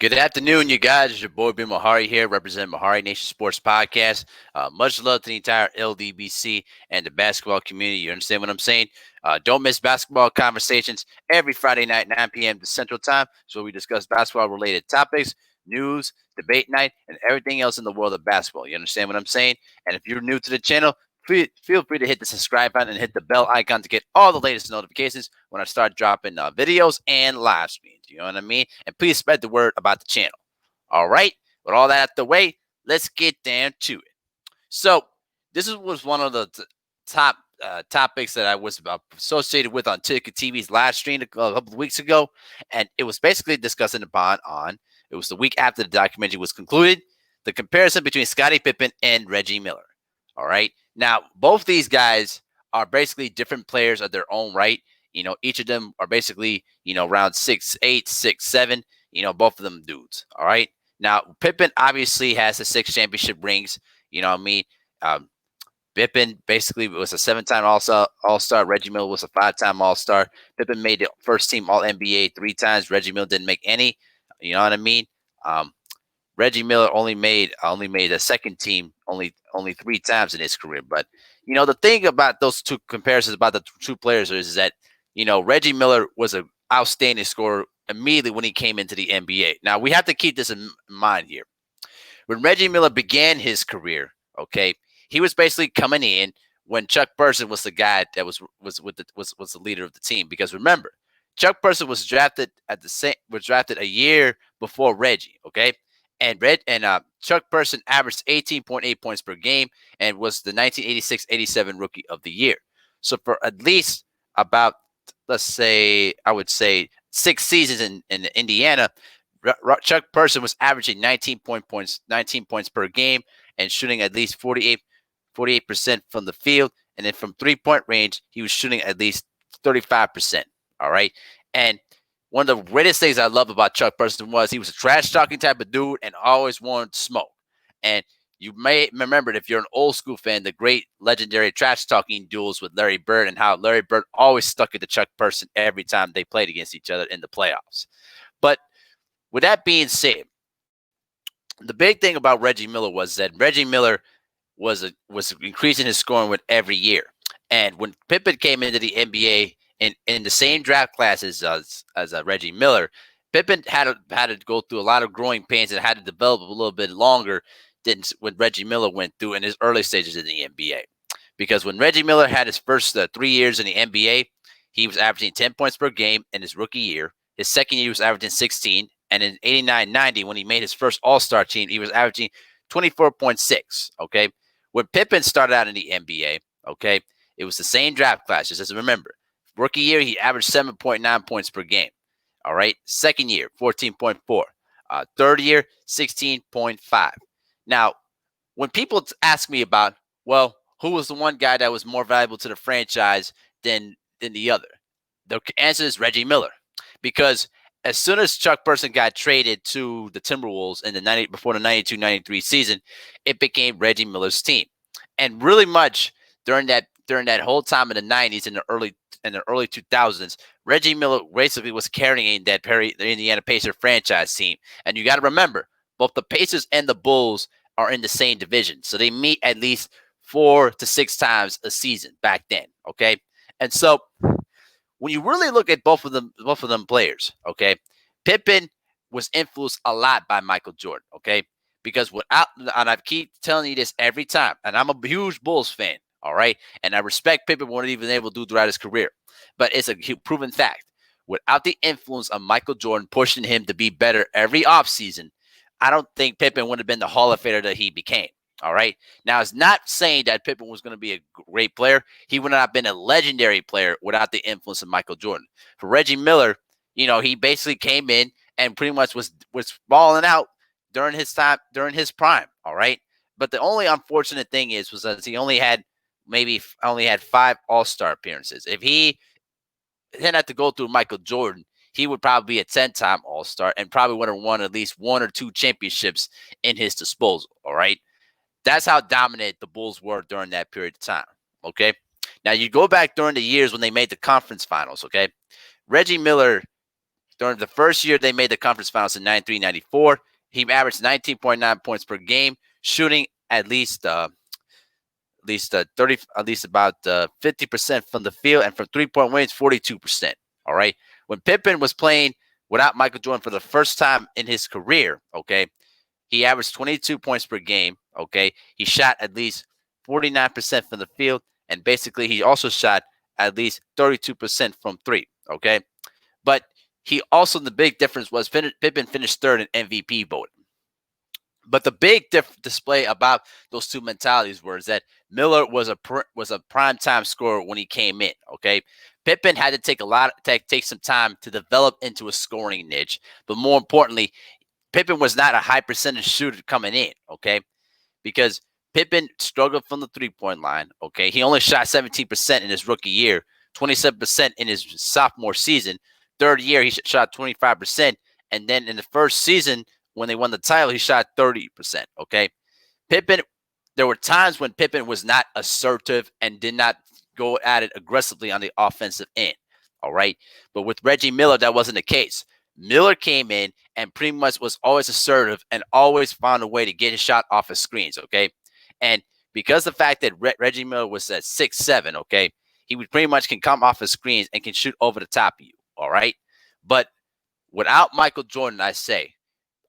Good afternoon, you guys. It's your boy Ben Mahari here, representing Mahari Nation Sports Podcast. Much love to the entire LDBC and the basketball community. You understand what I'm saying? Don't miss basketball conversations every Friday night, 9 p.m. to Central Time. So we discuss basketball-related topics, news, debate night, and everything else in the world of basketball. You understand what I'm saying? And if you're new to the channel, feel free to hit the subscribe button and hit the bell icon to get all the latest notifications when I start dropping videos and live streams. You know what I mean? And please spread the word about the channel. All right. With all that out the way, let's get down to it. So was one of the top topics that I was associated with on Ticket TV's live stream a couple of weeks ago, and it was basically discussing upon on. It was the week after the documentary was concluded. The comparison between Scottie Pippen and Reggie Miller. All right. Now, both these guys are basically different players of their own right. You know, each of them are basically, around 6'8", 6'7", both of them dudes. All right. Now, Pippen obviously has the 6 championship rings. You know what I mean? Pippen basically was a 7-time All-Star. Reggie Miller was a 5-time All-Star. Pippen made the first team All-NBA 3 times. Reggie Miller didn't make any. You know what I mean? Reggie Miller only made a second team only 3 times in his career. But the thing about those two comparisons about the two players is that Reggie Miller was an outstanding scorer immediately when he came into the NBA. Now we have to keep this in mind here. When Reggie Miller began his career, okay, he was basically coming in when Chuck Person was the guy that was the leader of the team. Because remember, Chuck Person was drafted a year before Reggie, okay. And Chuck Person averaged 18.8 points per game and was the 1986-87 Rookie of the Year. So for at least about, I would say 6 seasons in Indiana, Chuck Person was averaging 19 points per game and shooting at least 48% from the field. And then from 3-point range, he was shooting at least 35%. All right. And one of the greatest things I love about Chuck Person was he was a trash talking type of dude and always wanted to smoke. And you may remember, if you're an old school fan, the great legendary trash talking duels with Larry Bird and how Larry Bird always stuck it to Chuck Person every time they played against each other in the playoffs. But with that being said, the big thing about Reggie Miller was that Reggie Miller was increasing his scoring with every year. And when Pippen came into the NBA in the same draft classes as Reggie Miller, Pippen had to go through a lot of growing pains and had to develop a little bit longer than what Reggie Miller went through in his early stages in the NBA. Because when Reggie Miller had his first 3 years in the NBA, he was averaging 10 points per game in his rookie year. His second year, he was averaging 16. And in 89-90, when he made his first All-Star team, he was averaging 24.6, okay? When Pippen started out in the NBA, okay, it was the same draft class, just as remember. Rookie year, he averaged 7.9 points per game, all right? Second year, 14.4. Third year, 16.5. Now, when people ask me about, well, who was the one guy that was more valuable to the franchise than the other, the answer is Reggie Miller. Because as soon as Chuck Person got traded to the Timberwolves before the 92-93 season, it became Reggie Miller's team. And really much during that whole time in the 90s and the early 2000s, Reggie Miller basically was carrying the Indiana Pacers franchise team. And you got to remember, both the Pacers and the Bulls are in the same division. So they meet at least 4 to 6 times a season back then, okay? And so when you really look at both of them players, okay, Pippen was influenced a lot by Michael Jordan, okay? Because and I keep telling you this every time, and I'm a huge Bulls fan, all right? And I respect Pippen what he's been able to do throughout his career. But it's a proven fact. Without the influence of Michael Jordan pushing him to be better every offseason, I don't think Pippen would have been the Hall of Famer that he became. All right. Now, it's not saying that Pippen was going to be a great player. He would not have been a legendary player without the influence of Michael Jordan. For Reggie Miller, he basically came in and pretty much was balling out during his prime. All right. But the only unfortunate thing was that he only had 5 All-Star appearances. If he didn't have to go through Michael Jordan, he would probably be a 10-time All-Star and probably would have won at least 1 or 2 championships in his disposal. All right. That's how dominant the Bulls were during that period of time, okay? Now, you go back during the years when they made the conference finals, okay? Reggie Miller, During the first year they made the conference finals in 93-94, he averaged 19.9 points per game, shooting at least 50% from the field, and from 3-point range 42%. All right. When Pippen was playing without Michael Jordan for the first time in his career, okay, he averaged 22 points per game. Okay, he shot at least 49% from the field, and basically he also shot at least 32% from three. Okay, but he also, the big difference was Pippen finished third in MVP voting. But the big display about those two mentalities was that Miller was a prime time scorer when he came in. Okay, Pippen had to take some time to develop into a scoring niche, but more importantly, Pippen was not a high percentage shooter coming in. Okay, because Pippen struggled from the 3-point line. Okay, he only shot 17% in his rookie year, 27% in his sophomore season. Third year, he shot 25%, and then in the first season, when they won the title, he shot 30%. Okay, Pippen. There were times when Pippen was not assertive and did not go at it aggressively on the offensive end. All right, but with Reggie Miller, that wasn't the case. Miller came in and pretty much was always assertive and always found a way to get his shot off of screens. Okay, and because the fact that Reggie Miller was at 6'7", okay, he would pretty much can come off of screens and can shoot over the top of you. All right, but without Michael Jordan, I say,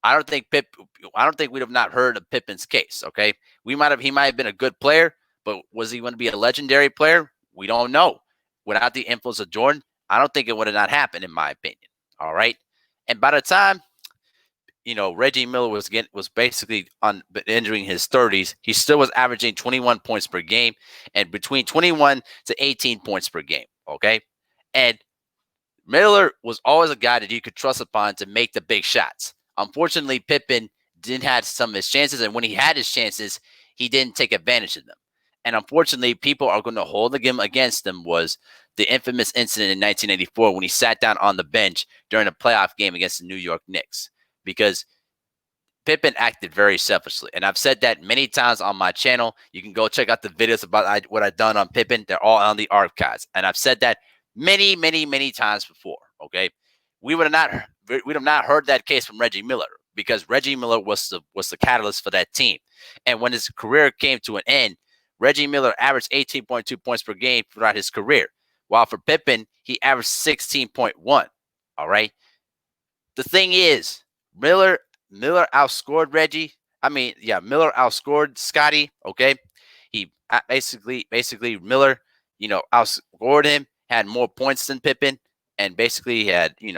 I don't think we'd have not heard of Pippen's case. Okay, he might have been a good player, but was he going to be a legendary player? We don't know. Without the influence of Jordan, I don't think it would have not happened, in my opinion. All right, and by the time Reggie Miller was basically entering his 30s, he still was averaging 21 points per game and between 21 to 18 points per game. Okay, and Miller was always a guy that you could trust upon to make the big shots. Unfortunately, Pippen didn't have some of his chances, and when he had his chances, he didn't take advantage of them. And unfortunately, people are going to hold the game against him was the infamous incident in 1984 when he sat down on the bench during a playoff game against the New York Knicks, because Pippen acted very selfishly. And I've said that many times on my channel. You can go check out the videos about what I've done on Pippen. They're all on the archives. And I've said that many, many, many times before. Okay. We would have not heard that case from Reggie Miller, because Reggie Miller was the catalyst for that team. And when his career came to an end, Reggie Miller averaged 18.2 points per game throughout his career, while for Pippen, he averaged 16.1. All right. The thing is, Miller outscored Reggie. Miller outscored Scottie. Okay, he basically Miller, outscored him, had more points than Pippen, and basically had beat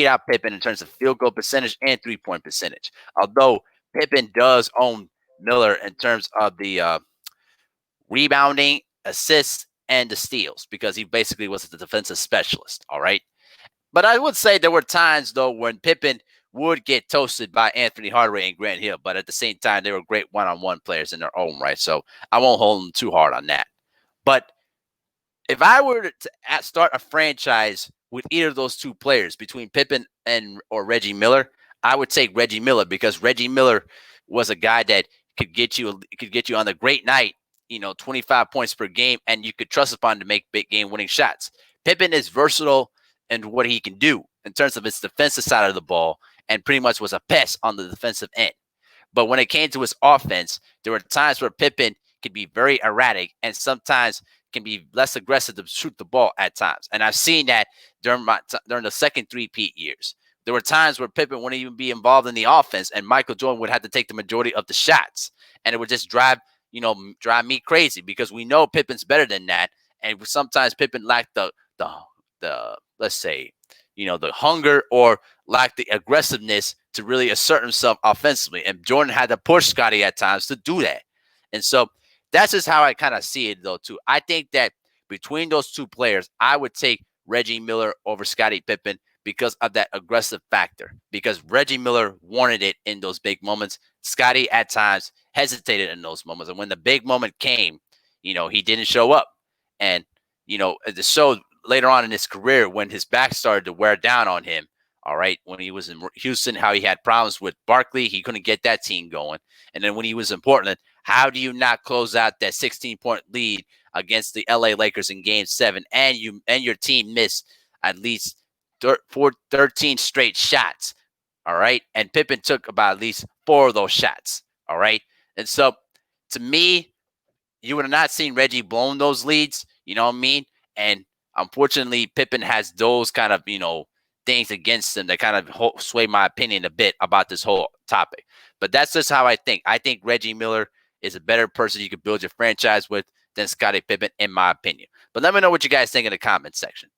out Pippen in terms of field goal percentage and 3-point percentage. Although Pippen does own Miller in terms of the rebounding, assists, and the steals, because he basically was the defensive specialist. All right. But I would say there were times, though, when Pippen would get toasted by Anthony Hardaway and Grant Hill. But at the same time, they were great one-on-one players in their own right. So I won't hold them too hard on that. But if I were to start a franchise with either of those two players, between Pippen or Reggie Miller, I would take Reggie Miller, because Reggie Miller was a guy that could get you on the great night, 25 points per game, and you could trust upon to make big game-winning shots. Pippen is versatile and what he can do in terms of his defensive side of the ball, and pretty much was a pest on the defensive end. But when it came to his offense, there were times where Pippen could be very erratic and sometimes can be less aggressive to shoot the ball at times. And I've seen that during the second three-peat years. There were times where Pippen wouldn't even be involved in the offense, and Michael Jordan would have to take the majority of the shots. And it would just drive me crazy, because we know Pippen's better than that. And sometimes Pippen lacked the let's say, the hunger, or lack the aggressiveness to really assert himself offensively. And Jordan had to push Scottie at times to do that. And so that's just how I kind of see it, though, too. I think that between those two players, I would take Reggie Miller over Scottie Pippen because of that aggressive factor, because Reggie Miller wanted it in those big moments. Scottie at times hesitated in those moments. And when the big moment came, he didn't show up. And, it showed later on in his career when his back started to wear down on him. All right. When he was in Houston, how he had problems with Barkley. He couldn't get that team going. And then when he was in Portland, how do you not close out that 16-point lead against the LA Lakers in Game 7, and your team missed at least 13 straight shots. All right. And Pippen took about at least 4 of those shots. All right. And so to me, you would have not seen Reggie blown those leads. You know what I mean? And unfortunately, Pippen has those kind of, things against him that kind of sway my opinion a bit about this whole topic. But that's just how I think. I think Reggie Miller is a better person you could build your franchise with than Scottie Pippen, in my opinion. But let me know what you guys think in the comments section.